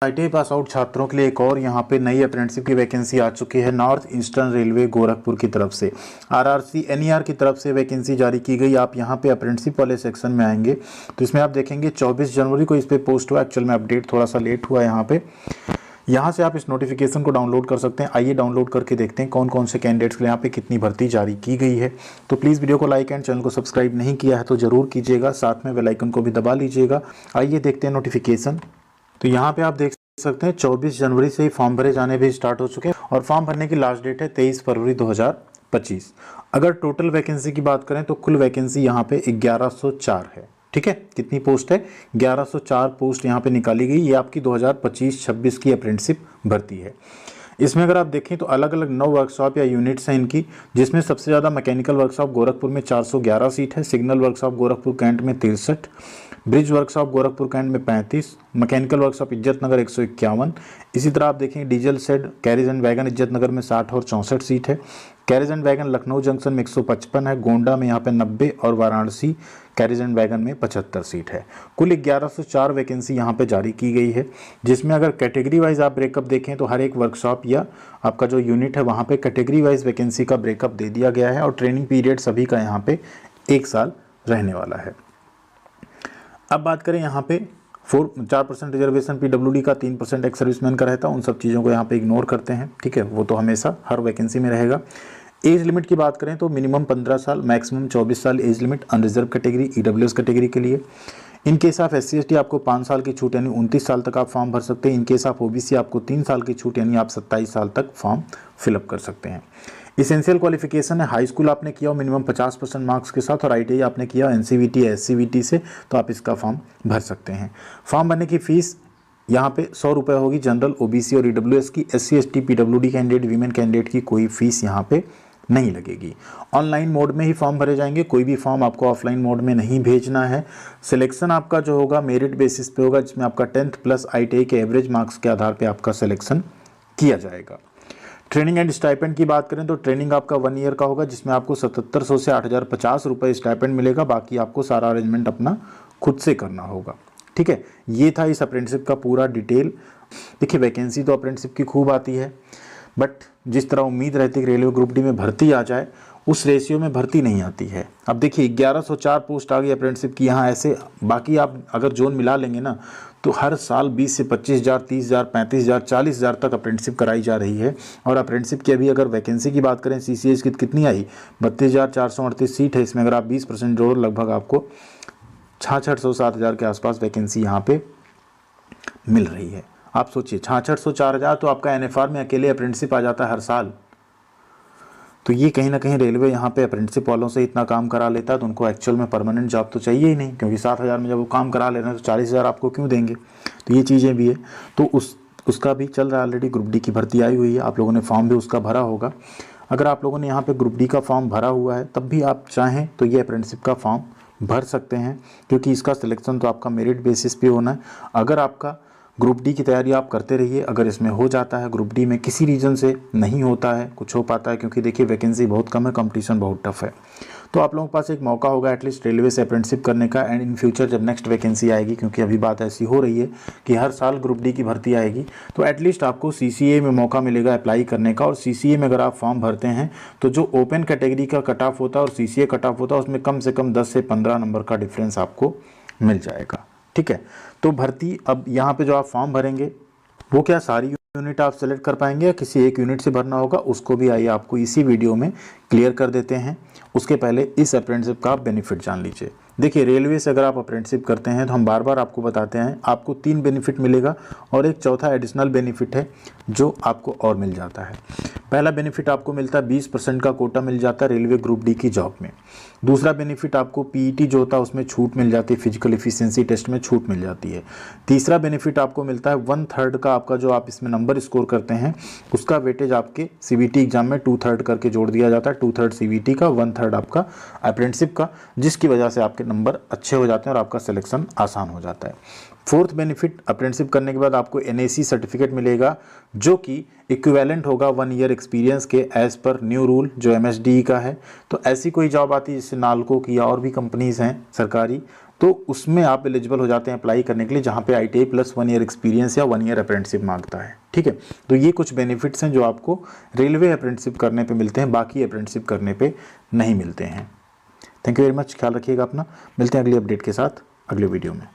ITI pass out छात्रों के लिए एक और यहाँ पे नई अप्रेंटिसशिप की वैकेंसी आ चुकी है। नॉर्थ ईस्टर्न रेलवे गोरखपुर की तरफ से RRC NER की तरफ से वैकेंसी जारी की गई। आप यहाँ पे अप्रेंटिसशिप वाले सेक्शन में आएंगे तो इसमें आप देखेंगे 24 जनवरी को इस पर पोस्ट हुआ। एक्चुअल में अपडेट थोड़ा सा लेट हुआ यहाँ पे। यहाँ से आप इस नोटिफिकेशन को डाउनलोड कर सकते हैं। आइए डाउनलोड करके देखते हैं कौन कौन से कैंडिडेट्स के लिए यहाँ पे कितनी भर्ती जारी की गई है। तो प्लीज़ वीडियो को लाइक एंड चैनल को सब्सक्राइब नहीं किया है तो ज़रूर कीजिएगा, साथ में बेल आइकन को भी दबा लीजिएगा। आइए देखते हैं नोटिफिकेशन। तो यहाँ पे आप देख सकते हैं 24 जनवरी से ही फॉर्म भरे जाने भी स्टार्ट हो चुके हैं और फॉर्म भरने की लास्ट डेट है 23 फरवरी 2025। अगर टोटल वैकेंसी की बात करें तो कुल वैकेंसी यहाँ पे 1104 है। ठीक है, कितनी पोस्ट है? 1104 पोस्ट यहाँ पे निकाली गई। ये आपकी 2025-26 की अप्रेंटिसशिप भर्ती है। इसमें अगर आप देखें तो अलग अलग 9 वर्कशॉप या यूनिट्स हैं इनकी, जिसमें सबसे ज़्यादा मैकेनिकल वर्कशॉप गोरखपुर में 411 सीट है, सिग्नल वर्कशॉप गोरखपुर कैंट में 63, ब्रिज वर्कशॉप गोरखपुर कैंट में 35, मैकेनिकल वर्कशॉप इज्जतनगर 151। इसी तरह आप देखेंगे diesel shed carriage and wagon Izzatnagar में 60 और 64 सीट है, carriage and wagon Lucknow junction में 155 है, गोंडा में यहाँ पे 90 और वाराणसी कैरिज एंड वैगन में 75 सीट है। कुल 1104 वैकेंसी यहाँ पे जारी की गई है, जिसमें अगर कैटेगरी वाइज आप ब्रेकअप देखें तो हर एक वर्कशॉप या आपका जो यूनिट है वहाँ पे कैटेगरी वाइज वैकेंसी का ब्रेकअप दे दिया गया है और ट्रेनिंग पीरियड सभी का यहाँ पे 1 साल रहने वाला है। अब बात करें यहाँ पे 4% रिजर्वेशन PWD का, 3% एक्स सर्विसमैन का रहता है। उन सब चीज़ों को यहाँ पे इग्नोर करते हैं। ठीक है, वो तो हमेशा हर वैकेंसी में रहेगा। एज लिमिट की बात करें तो मिनिमम 15 साल, मैक्सिमम 24 साल age limit unreserved category EWS category के लिए। In case of SC ST आपको 5 साल की छूट यानी 29 साल तक आप फॉर्म भर सकते हैं। इन केस ऑफ OBC आपको 3 साल की छूट यानी आप 27 साल तक फॉर्म फिलअप कर सकते हैं। इसेंशियल क्वालिफिकेशन है हाई स्कूल आपने किया हो मिनिमम 50% मार्क्स के साथ और ITI आपने किया NCVT या SCVT से तो आप इसका फॉर्म भर सकते हैं। फॉर्म भरने की फ़ीस यहाँ पे 100 रुपये होगी जनरल, OBC और EWS की। SC ST PWD candidate, women candidate की कोई फीस यहाँ पे नहीं लगेगी। ऑनलाइन मोड में ही फॉर्म भरे जाएंगे, कोई भी फॉर्म आपको ऑफलाइन मोड में नहीं भेजना है। सिलेक्शन आपका जो होगा मेरिट बेसिस पे होगा, जिसमें आपका 10th प्लस ITI के एवरेज मार्क्स के आधार पे आपका सिलेक्शन किया जाएगा। ट्रेनिंग एंड स्टाइपेंड की बात करें तो ट्रेनिंग आपका 1 ईयर का होगा, जिसमें आपको 7700 से 8050 रुपये स्टाइपेंड मिलेगा। बाकी आपको सारा अरेंजमेंट अपना खुद से करना होगा। ठीक है, ये था इस अप्रेंटिसशिप का पूरा डिटेल। देखिए वैकेंसी तो अप्रेंटिसशिप की खूब आती है, बट जिस तरह उम्मीद रहती है कि रेलवे ग्रुप डी में भर्ती आ जाए उस रेशियो में भर्ती नहीं आती है। अब देखिए 1104 पोस्ट आ गई अप्रेंटिसशिप की यहाँ। ऐसे बाकी आप अगर जोन मिला लेंगे ना तो हर साल 20 से 25,000, 30,000, 35,000, 40,000 तक अप्रेंटिसशिप कराई जा रही है। और अप्रेंटिसशिप की अभी अगर वैकेंसी की बात करें CCH की कितनी आई, 32,438 सीट है। इसमें अगर आप 20% जोड़ो लगभग आपको 6,600-7,000 के आसपास वैकेंसी यहाँ पे मिल रही है। आप सोचिए 6,600-4,000 तो आपका NFR में अकेले अप्रेंटिसशिप आ जाता है हर साल। तो ये कहीं ना कहीं रेलवे यहाँ पे अप्रेंटिसशिप वालों से इतना काम करा लेता है तो उनको एक्चुअल में परमानेंट जॉब तो चाहिए ही नहीं, क्योंकि 7,000 में जब वो काम करा ले रहे हैं तो 40,000 आपको क्यों देंगे। तो ये चीज़ें भी है। तो उसका भी चल रहा है। ऑलरेडी ग्रुप डी की भर्ती आई हुई है, आप लोगों ने फॉर्म भी उसका भरा होगा। अगर आप लोगों ने यहाँ पर ग्रुप डी का फॉर्म भरा हुआ है तब भी आप चाहें तो ये अप्रेंटिसशिप का फॉर्म भर सकते हैं, क्योंकि इसका सिलेक्शन तो आपका मेरिट बेसिस पे होना है। अगर आपका ग्रुप डी की तैयारी आप करते रहिए, अगर इसमें हो जाता है, ग्रुप डी में किसी रीज़न से नहीं होता है, कुछ हो पाता है, क्योंकि देखिए वैकेंसी बहुत कम है, कंपटीशन बहुत टफ है, तो आप लोगों के पास एक मौका होगा एटलीस्ट रेलवे से अप्रेंटिसशिप करने का। एंड इन फ्यूचर जब नेक्स्ट वैकेंसी आएगी, क्योंकि अभी बात ऐसी हो रही है कि हर साल ग्रुप डी की भर्ती आएगी, तो एटलीस्ट आपको CCA में मौका मिलेगा अप्लाई करने का। और CCA में अगर आप फॉर्म भरते हैं तो जो ओपन कैटेगरी का कट ऑफ होता है और CCA कट ऑफ होता है उसमें कम से कम 10 से 15 नंबर का डिफरेंस आपको मिल जाएगा। ठीक है, तो भर्ती अब यहाँ पे जो आप फॉर्म भरेंगे वो क्या सारी यूनिट आप सेलेक्ट कर पाएंगे या किसी एक यूनिट से भरना होगा, उसको भी आइए आपको इसी वीडियो में क्लियर कर देते हैं। उसके पहले इस अप्रेंटिसशिप का आप बेनिफिट जान लीजिए। देखिए रेलवे से अगर आप अप्रेंटिसशिप करते हैं तो हम बार बार आपको बताते हैं आपको 3 बेनिफिट मिलेगा और एक चौथा एडिशनल बेनिफिट है जो आपको और मिल जाता है। पहला बेनिफिट आपको मिलता है 20% का कोटा मिल जाता है रेलवे ग्रुप डी की जॉब में। दूसरा बेनिफिट आपको PET जो होता है उसमें छूट मिल जाती है, फिजिकल एफिशिएंसी टेस्ट में छूट मिल जाती है। तीसरा बेनिफिट आपको मिलता है 1/3 का आपका जो आप इसमें नंबर स्कोर करते हैं उसका वेटेज आपके CVT एग्जाम में 2/3 करके जोड़ दिया जाता है। 2/3 CVT का, 1/3 आपका अप्रेंटिसशिप का, जिसकी वजह से आपके नंबर अच्छे हो जाते हैं और आपका सिलेक्शन आसान हो जाता है। फोर्थ बेनिफिट, अप्रेंटिसशिप करने के बाद आपको NAC सर्टिफिकेट मिलेगा जो कि इक्विवेलेंट होगा 1 ईयर एक्सपीरियंस के एज पर न्यू रूल जो MSDE का है। तो ऐसी कोई जॉब आती है जैसे नालको की या और भी कंपनीज़ हैं सरकारी, तो उसमें आप एलिजिबल हो जाते हैं अप्लाई करने के लिए, जहाँ पे ITI प्लस 1 ईयर एक्सपीरियंस या 1 ईयर अप्रेंटिसशिप मांगता है। ठीक है, तो ये कुछ बेनिफिट्स हैं जो आपको रेलवे अप्रेंटिसशिप करने पे मिलते हैं, बाकी अप्रेंटिसशिप करने पे नहीं मिलते हैं। थैंक यू वेरी मच, ख्याल रखिएगा अपना। मिलते हैं अगली अपडेट के साथ अगले वीडियो में।